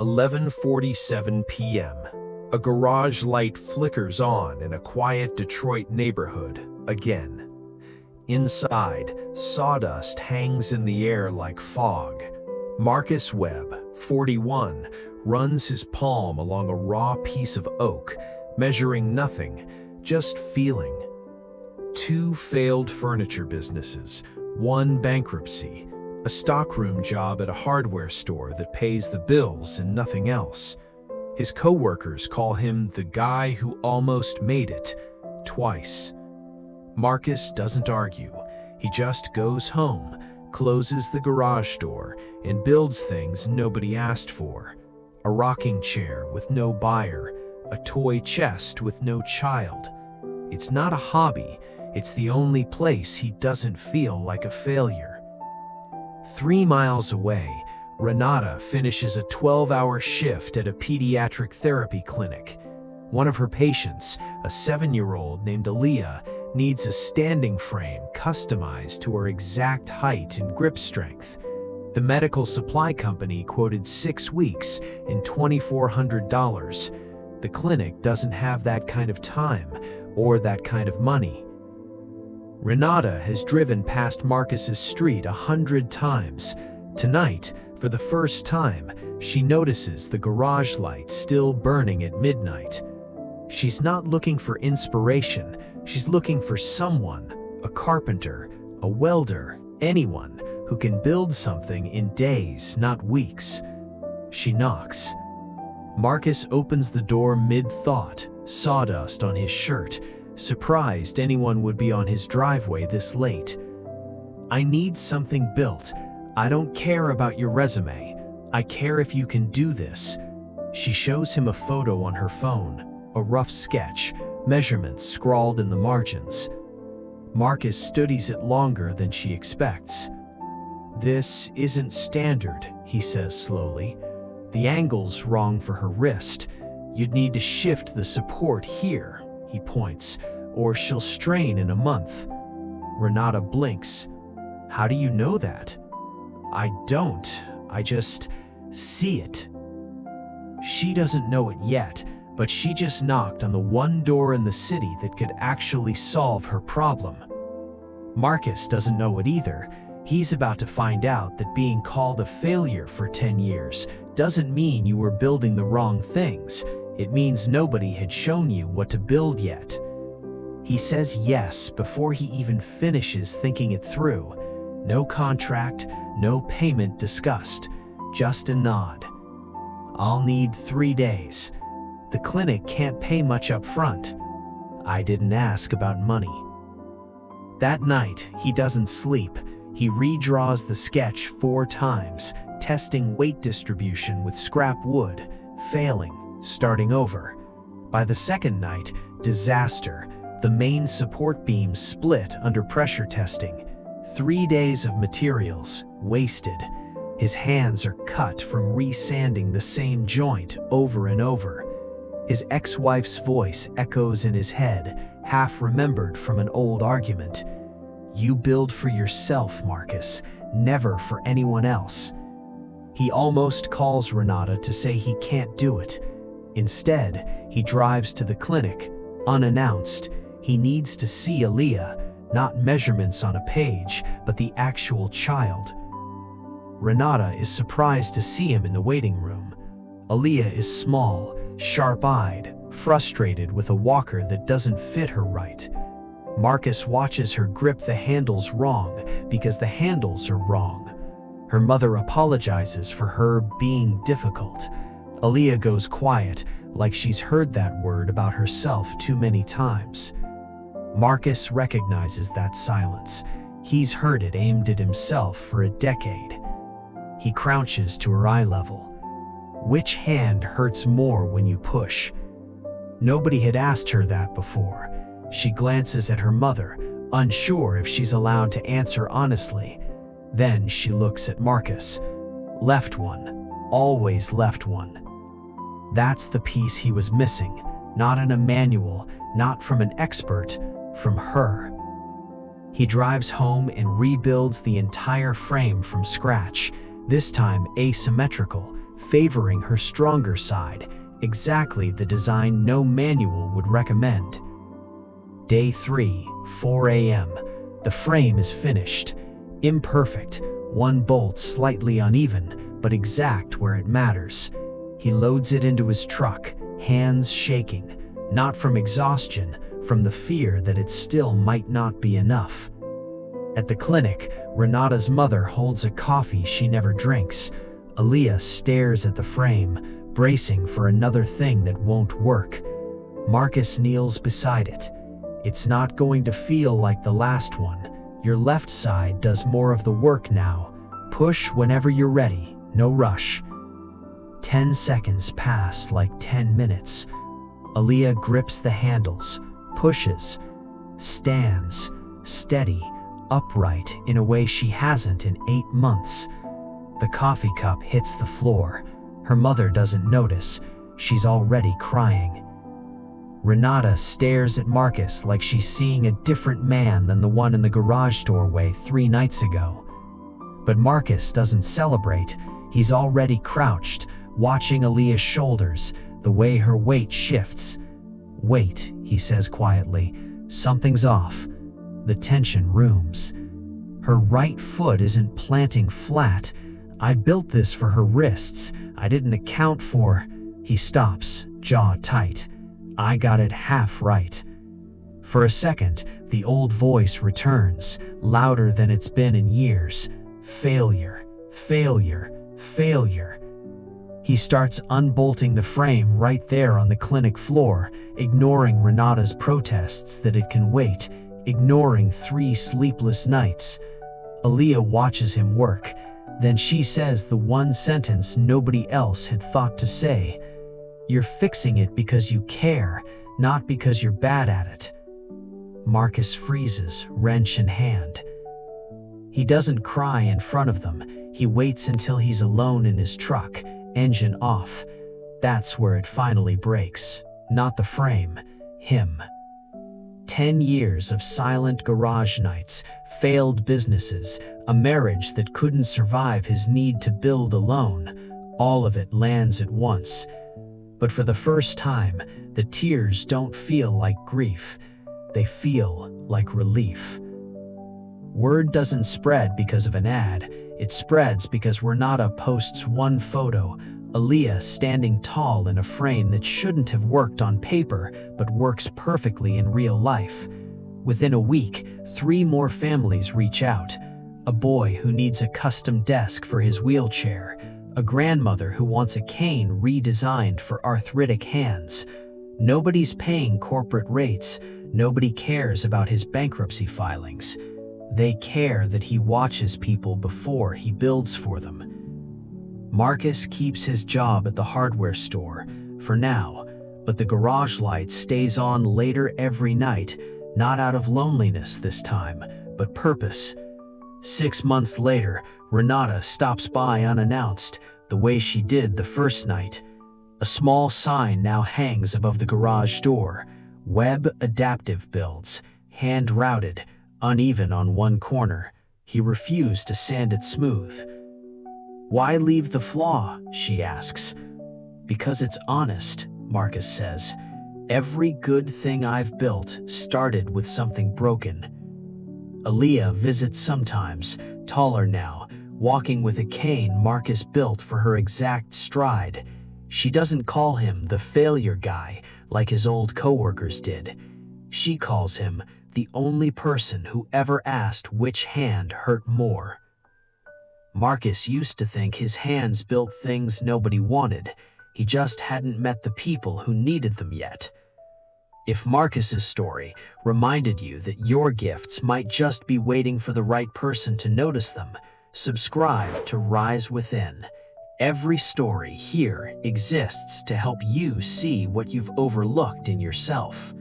11:47 p.m. A garage light flickers on in a quiet Detroit neighborhood again. Inside, sawdust hangs in the air like fog. Marcus Webb, 41, runs his palm along a raw piece of oak, measuring nothing, just feeling. 2 failed furniture businesses, 1 bankruptcy, a stockroom job at a hardware store that pays the bills and nothing else. His coworkers call him the guy who almost made it, twice. Marcus doesn't argue. He just goes home, closes the garage door, and builds things nobody asked for. A rocking chair with no buyer, a toy chest with no child. It's not a hobby, it's the only place he doesn't feel like a failure. 3 miles away, Renata finishes a 12-hour shift at a pediatric therapy clinic. One of her patients, a 7-year-old named Aliyah, needs a standing frame customized to her exact height and grip strength. The medical supply company quoted 6 weeks and $2,400. The clinic doesn't have that kind of time or that kind of money. Renata has driven past Marcus's street 100 times. Tonight, for the first time, she notices the garage light still burning at midnight. She's not looking for inspiration, she's looking for someone, a carpenter, a welder, anyone who can build something in days, not weeks. She knocks. Marcus opens the door mid-thought, sawdust on his shirt, surprised anyone would be on his driveway this late. "I need something built. I don't care about your resume. I care if you can do this." She shows him a photo on her phone, a rough sketch, measurements scrawled in the margins. Marcus studies it longer than she expects. "This isn't standard," he says slowly. "The angle's wrong for her wrist. You'd need to shift the support here," he points, "or she'll strain in a month." Renata blinks. "How do you know that?" "I don't. I just see it." She doesn't know it yet, but she just knocked on the one door in the city that could actually solve her problem. Marcus doesn't know it either. He's about to find out that being called a failure for 10 years doesn't mean you were building the wrong things. It means nobody had shown you what to build yet. He says yes before he even finishes thinking it through. No contract, no payment discussed, just a nod. "I'll need 3 days. The clinic can't pay much up front. I didn't ask about money." That night, he doesn't sleep. He redraws the sketch 4 times, testing weight distribution with scrap wood, failing, starting over. By the second night, disaster. The main support beam split under pressure testing. 3 days of materials, wasted. His hands are cut from resanding the same joint over and over. His ex-wife's voice echoes in his head, half remembered from an old argument. "You build for yourself, Marcus, never for anyone else." He almost calls Renata to say he can't do it. Instead, he drives to the clinic, unannounced. He needs to see Aliyah, not measurements on a page, but the actual child. Renata is surprised to see him in the waiting room. Aliyah is small, sharp-eyed, frustrated with a walker that doesn't fit her right. Marcus watches her grip the handles wrong because the handles are wrong. Her mother apologizes for her being difficult. Aliyah goes quiet, like she's heard that word about herself too many times. Marcus recognizes that silence. He's heard it aimed at himself for a decade. He crouches to her eye level. Which hand hurts more when you push? Nobody had asked her that before. She glances at her mother, unsure if she's allowed to answer honestly. Then she looks at Marcus. Left one, always left one. That's the piece he was missing, not in a manual, not from an expert, from her. He drives home and rebuilds the entire frame from scratch, this time asymmetrical, favoring her stronger side, exactly the design no manual would recommend. Day 3, 4 a.m. The frame is finished. Imperfect, one bolt slightly uneven, but exact where it matters. He loads it into his truck, hands shaking, not from exhaustion, from the fear that it still might not be enough. At the clinic, Renata's mother holds a coffee she never drinks. Aliyah stares at the frame, bracing for another thing that won't work. Marcus kneels beside it. It's not going to feel like the last one. Your left side does more of the work now. Push whenever you're ready, no rush. 10 seconds pass like 10 minutes. Aliyah grips the handles, pushes, stands, steady, upright in a way she hasn't in 8 months. The coffee cup hits the floor. Her mother doesn't notice. She's already crying. Renata stares at Marcus like she's seeing a different man than the one in the garage doorway 3 nights ago. But Marcus doesn't celebrate. He's already crouched, watching Aliyah's shoulders, the way her weight shifts. "Wait," he says quietly. "Something's off." The tension rooms. Her right foot isn't planting flat. "I built this for her wrists. I didn't account for..." He stops, jaw tight. "I got it half right." For a second, the old voice returns, louder than it's been in years. Failure, failure, failure. He starts unbolting the frame right there on the clinic floor, ignoring Renata's protests that it can wait, ignoring 3 sleepless nights. Aliyah watches him work. Then she says the one sentence nobody else had thought to say. "You're fixing it because you care, not because you're bad at it." Marcus freezes, wrench in hand. He doesn't cry in front of them. He waits until he's alone in his truck, engine off. That's where it finally breaks. Not the frame, him. 10 years of silent garage nights, failed businesses, a marriage that couldn't survive his need to build alone. All of it lands at once. But for the first time, the tears don't feel like grief. They feel like relief. Word doesn't spread because of an ad. It spreads because Renata posts one photo, Aliyah standing tall in a frame that shouldn't have worked on paper, but works perfectly in real life. Within a week, 3 more families reach out. A boy who needs a custom desk for his wheelchair, a grandmother who wants a cane redesigned for arthritic hands. Nobody's paying corporate rates. Nobody cares about his bankruptcy filings. They care that he watches people before he builds for them. Marcus keeps his job at the hardware store, for now, but the garage light stays on later every night, not out of loneliness this time, but purpose. 6 months later, Renata stops by unannounced, the way she did the first night. A small sign now hangs above the garage door. Webb Adaptive Builds, hand-routed, uneven on one corner. He refused to sand it smooth. "Why leave the flaw?" she asks. "Because it's honest," Marcus says. "Every good thing I've built started with something broken." Aliyah visits sometimes, taller now, walking with a cane Marcus built for her exact stride. She doesn't call him the failure guy like his old coworkers did. She calls him the only person who ever asked which hand hurt more. Marcus used to think his hands built things nobody wanted. He just hadn't met the people who needed them yet. If Marcus's story reminded you that your gifts might just be waiting for the right person to notice them, subscribe to Rise Within. Every story here exists to help you see what you've overlooked in yourself.